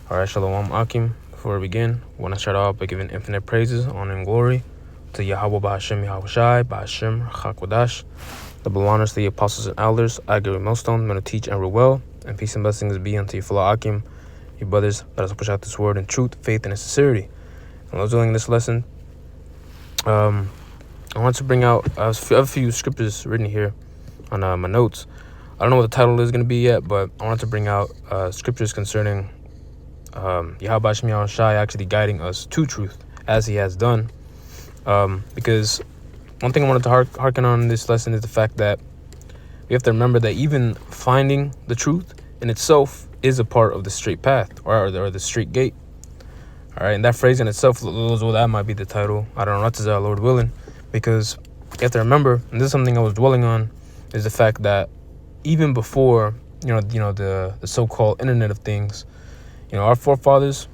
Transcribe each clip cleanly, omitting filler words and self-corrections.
All right, Shalom Akim. Before we begin, we want to start off by giving infinite praises, honor, and glory to Yahweh Ba'Hashem Yahushai, Ba'Hashem Chakodash. Double honors to the apostles and elders, I, Gary Millstone, men who teach and rule well, and peace and blessings be unto your fellow Akim, your brothers. Let us push out this word in truth, faith, and in sincerity. And while doing this lesson, I want to bring out I have a few scriptures written here on my notes. I don't know what the title is going to be yet, but I want to bring out scriptures concerning Yahweh Ba'Hashem Yahushai actually guiding us to truth as he has done. Because one thing I wanted to harken on in this lesson is the fact that we have to remember that even finding the truth in itself is a part of the straight path or the straight gate. All right, and that phrase in itself, well, that might be the title. I don't know, that's Lord willing, because you have to remember, and this is something I was dwelling on, is the fact that even before the so-called Internet of Things, our forefathers,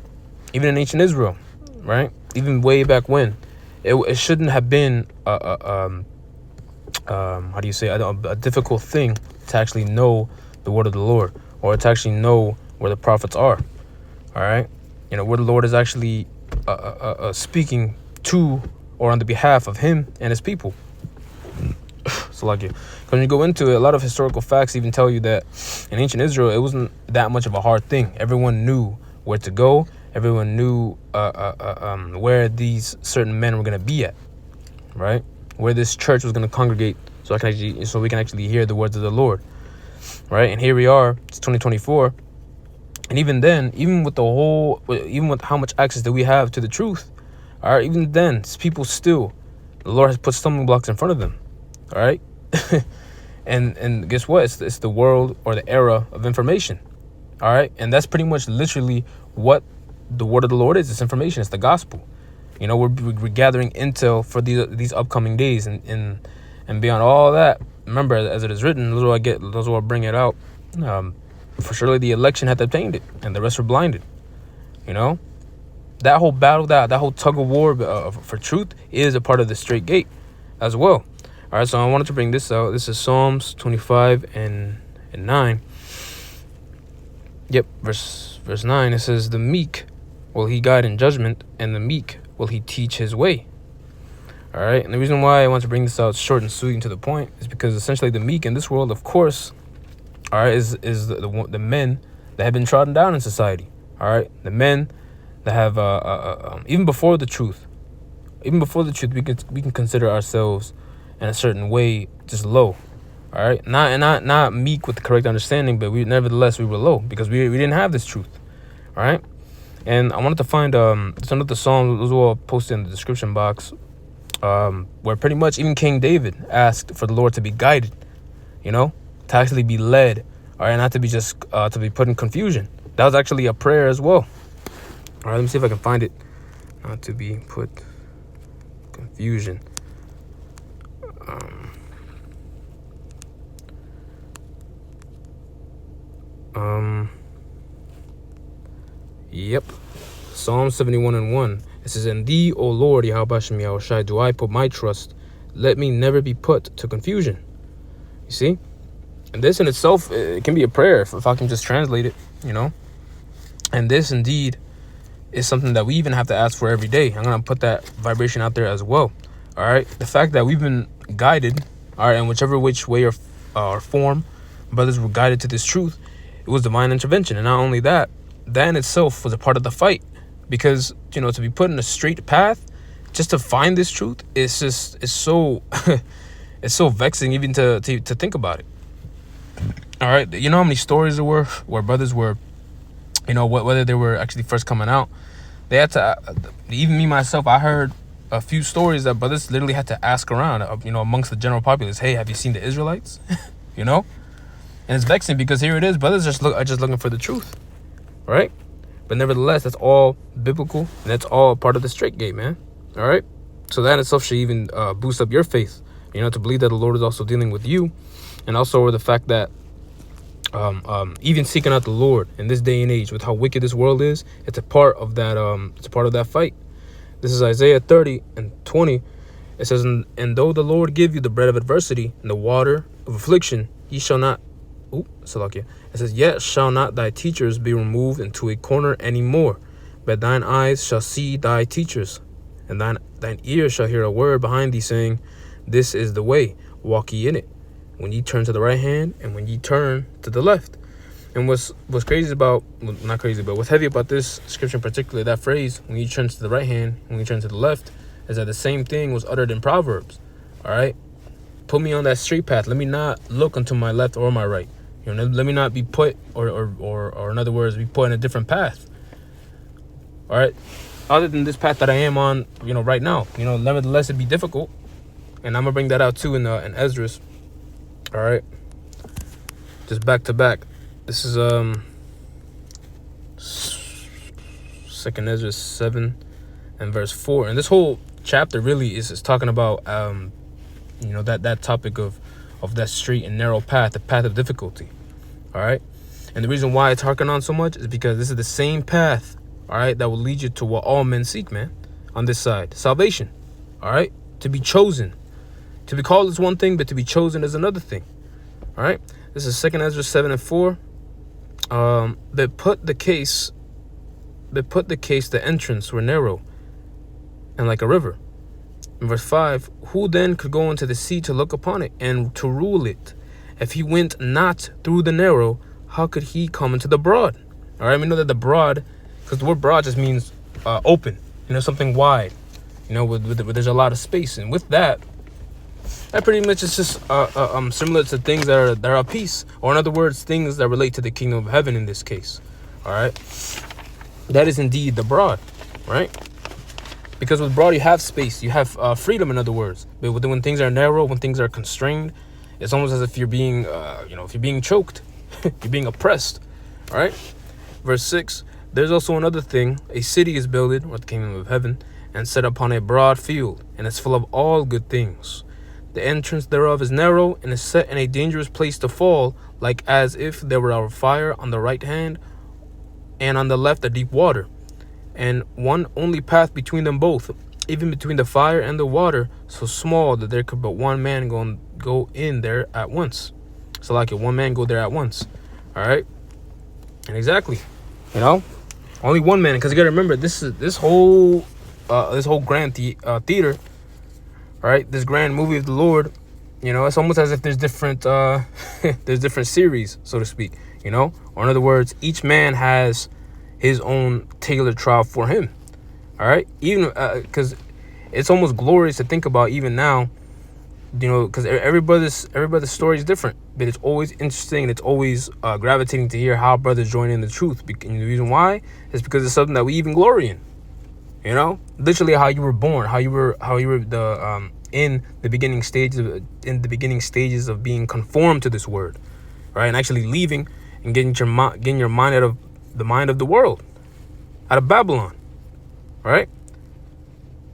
even in ancient Israel, right, even way back when, it shouldn't have been a difficult thing to actually know the word of the Lord, or to actually know where the prophets are. All right, where the Lord is actually speaking to or on the behalf of him and his people. So like it, when you go into it, a lot of historical facts even tell you that in ancient Israel, it wasn't that much of a hard thing. Everyone knew where to go. Everyone knew where these certain men were going to be at, right? Where this church was going to congregate, so we can actually hear the words of the Lord, right? And here we are, it's 2024, and even then, even with how much access that we have to the truth, all right, even then, people still, the Lord has put stumbling blocks in front of them, all right? and guess what? It's the world or the era of information, all right? And that's pretty much literally what the word of the Lord is. It's information. It's the gospel. We're gathering intel for these upcoming days, and beyond all that, remember, as it is written, those will bring it out. For surely the election hath obtained it, and the rest were blinded. That whole battle, that whole tug of war for truth is a part of the straight gate as well. All right, so I wanted to bring this out. This is Psalms 25 and 9. Yep, verse 9. It says, "The meek will he guide in judgment, and the meek will he teach his way." All right, and the reason why I want to bring this out short and sweet and to the point is because essentially the meek in this world, of course, all right, is the men that have been trodden down in society. All right, the men that have even before the truth, we can consider ourselves in a certain way just low. All right, not meek with the correct understanding, but we were low because we didn't have this truth. All right. And I wanted to find some of the Psalms. Those will posted in the description box, where pretty much even King David asked for the Lord to be guided, to actually be led, all right, not to be just to be put in confusion. That was actually a prayer as well. All right, let me see if I can find it. Not to be put confusion. Yep. Psalm 71:1. It says, "In thee, O Lord, Yahweh Ba'Hashem Yahushai, do I put my trust. Let me never be put to confusion." You see? And this in itself, it can be a prayer if I can just translate it, And this indeed is something that we even have to ask for every day. I'm going to put that vibration out there as well. All right? The fact that we've been guided, all right, in which way or form, brothers were guided to this truth, it was divine intervention. And not only that in itself was a part of the fight, because to be put in a straight path just to find this truth it's so it's so vexing even to think about it. All right, how many stories there were where brothers were whether they were actually first coming out, they had to even me myself, I heard a few stories that brothers literally had to ask around amongst the general populace, hey, have you seen the Israelites? And it's vexing because here it is, brothers are just looking for the truth, right? But nevertheless, that's all biblical, and that's all part of the straight gate, man. All right? So that in itself should even boost up your faith, to believe that the Lord is also dealing with you, and also the fact that even seeking out the Lord in this day and age, with how wicked this world is, it's a part of that. It's a part of that fight. This is Isaiah 30:20. It says, "And though the Lord give you the bread of adversity and the water of affliction, ye shall not." It says, yet shall not thy teachers be removed into a corner any more, but thine eyes shall see thy teachers, and thine ears shall hear a word behind thee, saying, this is the way, walk ye in it, when ye turn to the right hand, and when ye turn to the left. And what's crazy about, well, not crazy, but what's heavy about this scripture in particular, that phrase, when you turn to the right hand, when you turn to the left, is that the same thing was uttered in Proverbs. All right? Put me on that straight path. Let me not look unto my left or my right. Let me not be put, or in other words, be put in a different path. All right? Other than this path that I am on, right now. Nevertheless, it'd be difficult. And I'm going to bring that out too in Esdras. All right? Just back to back. This is 2nd Ezra 7 and verse 4. And this whole chapter really is talking about that topic of that straight and narrow path, the path of difficulty. All right. And the reason why it's harking on so much is because this is the same path, all right, that will lead you to what all men seek, man, on this side. Salvation. All right. To be chosen. To be called is one thing, but to be chosen is another thing. All right. This is 2nd Ezra 7 and 4. But put the case, the entrance were narrow and like a river. In verse 5, who then could go into the sea to look upon it and to rule it? If he went not through the narrow, how could he come into the broad? All right, we know that the broad, because the word broad just means open, something wide, where there's a lot of space. And with that pretty much is just similar to things that are of peace, or in other words, things that relate to the kingdom of heaven in this case. All right, that is indeed the broad, right? Because with broad you have space, you have freedom, in other words. But when things are narrow, when things are constrained, it's almost as if you're being if you're being choked, you're being oppressed. All right. Verse 6, there's also another thing. A city is builded, or the kingdom of heaven, and set upon a broad field, and it's full of all good things. The entrance thereof is narrow, and is set in a dangerous place to fall, like as if there were a fire on the right hand, and on the left a deep water, and one only path between them both, even between the fire and the water, so small that there could but one man go in there at once. So like one man go there at once. All right. And exactly, only one man, because you gotta remember, this whole grand theater. All right, this grand movie of the Lord, it's almost as if there's different series, so to speak, or in other words, each man has his own tailored trial for him. All right, even because it's almost glorious to think about even now, because everybody's story is different, but it's always interesting and it's always gravitating to hear how brothers join in the truth. And the reason why is because it's something that we even glory in. Literally how you were born, how you were the in the beginning stages of being conformed to this word, right? And actually leaving and getting your mind out of the mind of the world, out of Babylon, right?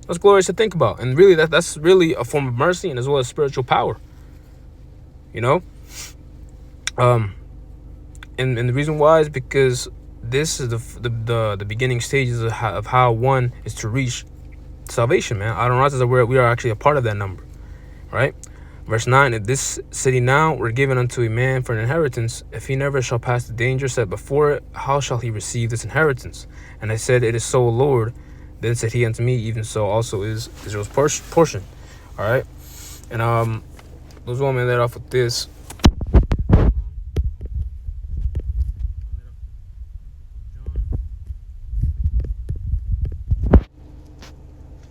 That's glorious to think about. And really that's really a form of mercy and as well as spiritual power. And the reason why is because this is the beginning stages of how one is to reach salvation, man. I don't realize that we are actually a part of that number, right? Verse 9, if this city now were given unto a man for an inheritance, if he never shall pass the danger set before it, how shall he receive this inheritance? And I said, it is so, Lord. Then said he unto me, even so also is Israel's portion. All right. And those women let off with this.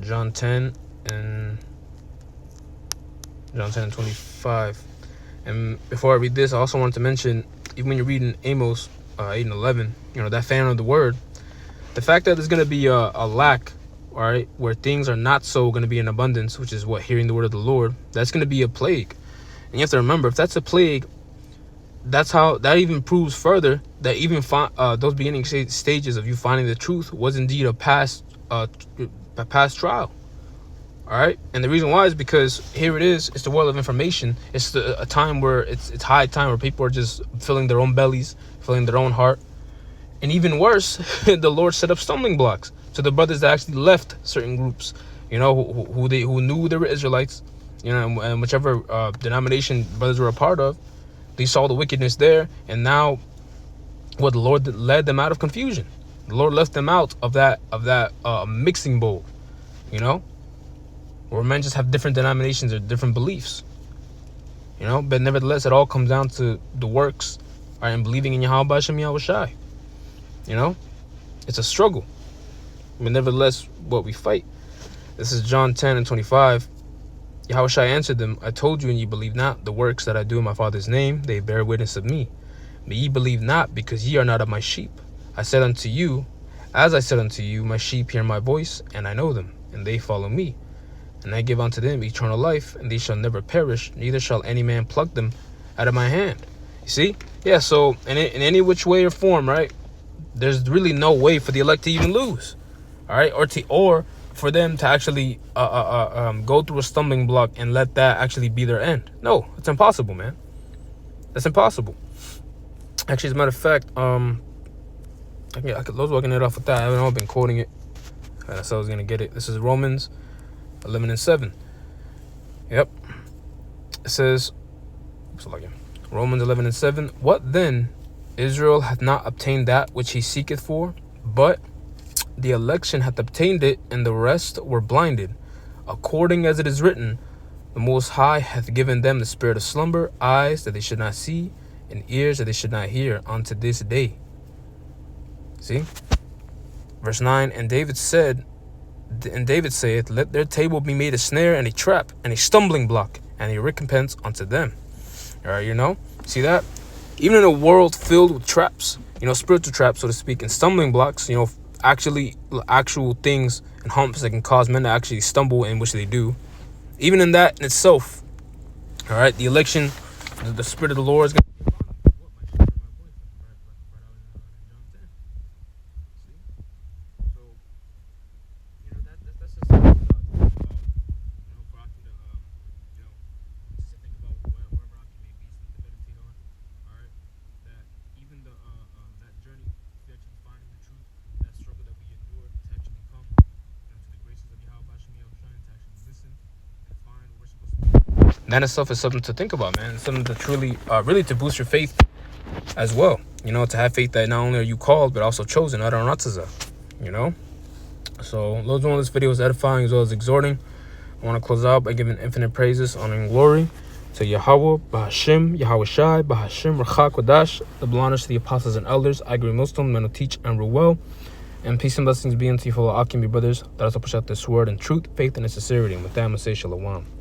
John 10 and 25. And before I read this, I also wanted to mention, even when you're reading Amos 8 and 11, that famine of the word, the fact that there's going to be a lack, all right, where things are not so going to be in abundance, which is what, hearing the word of the Lord, that's going to be a plague. And you have to remember, if that's a plague, that's how that even proves further that even those beginning stages of you finding the truth was indeed a past trial. All right. And the reason why is because here it is. It's the world of information. It's a time where it's high time where people are just filling their own bellies, filling their own heart. And even worse, the Lord set up stumbling blocks to the brothers that actually left certain groups, who knew they were Israelites, and whichever denomination brothers were a part of, they saw the wickedness there. And now Well, the Lord led them out of confusion. The Lord left them out of that mixing bowl, you know, where men just have different denominations or different beliefs, you know. But nevertheless, it all comes down to the works, right, and believing in Yahweh Hashem Yahweh Shai. You know, it's a struggle. But nevertheless, what we fight. This is John 10:25. Yahweh Shai answered them, I told you, and ye believe not. The works that I do in my Father's name, they bear witness of me. But ye believe not, because ye are not of my sheep. I said unto you, as I said unto you, my sheep hear my voice, and I know them, and they follow me. And I give unto them eternal life, and they shall never perish, neither shall any man pluck them out of my hand. You see? Yeah, so in any which way or form, right, there's really no way for the elect to even lose. All right? Or for them to actually go through a stumbling block and let that actually be their end. No, it's impossible, man. That's impossible. Actually, as a matter of fact, I could load walking it off with that. I haven't been quoting it. That's how I was gonna get it. This is Romans 11:7. Yep. It says, Romans 11:7. What then? Israel hath not obtained that which he seeketh for, but the election hath obtained it, and the rest were blinded. According as it is written, the Most High hath given them the spirit of slumber, eyes that they should not see, and ears that they should not hear, unto this day. See? Verse 9, and David saith, let their table be made a snare and a trap and a stumbling block and a recompense unto them. All right, you know? See that? Even in a world filled with traps, you know, spiritual traps, so to speak, and stumbling blocks, you know, actual things and humps that can cause men to actually stumble, in which they do. Even in that in itself, all right, the election, the Spirit of the Lord is going to be upon them. So, you know, that's just something to think about, you know, for Aki to, you know, just to think about wherever Aki may be, something to meditate on, all right, that even that journey to actually finding the truth, that struggle that we endure to actually come, you know, to the graces of Yahweh Hashem Yahweh Shai, to actually listen and find what we're supposed to be. That itself is something to think about, man. It's something to truly, really to boost your faith as well. You know, to have faith that not only are you called, but also chosen, you know. So, Lord's one of this video is edifying as well as exhorting. I want to close out by giving infinite praises, honor, and glory to Yahweh, Bahashim, Yahweh Shai, Bahashim, Rachak, Wadash, double honors to the apostles and elders, I agree Muslim, men who teach and rule well. And peace and blessings be unto you, fellow Akim, your brothers, that also push out this word in truth, faith, and sincerity. And with that, I'm going to say Shalom.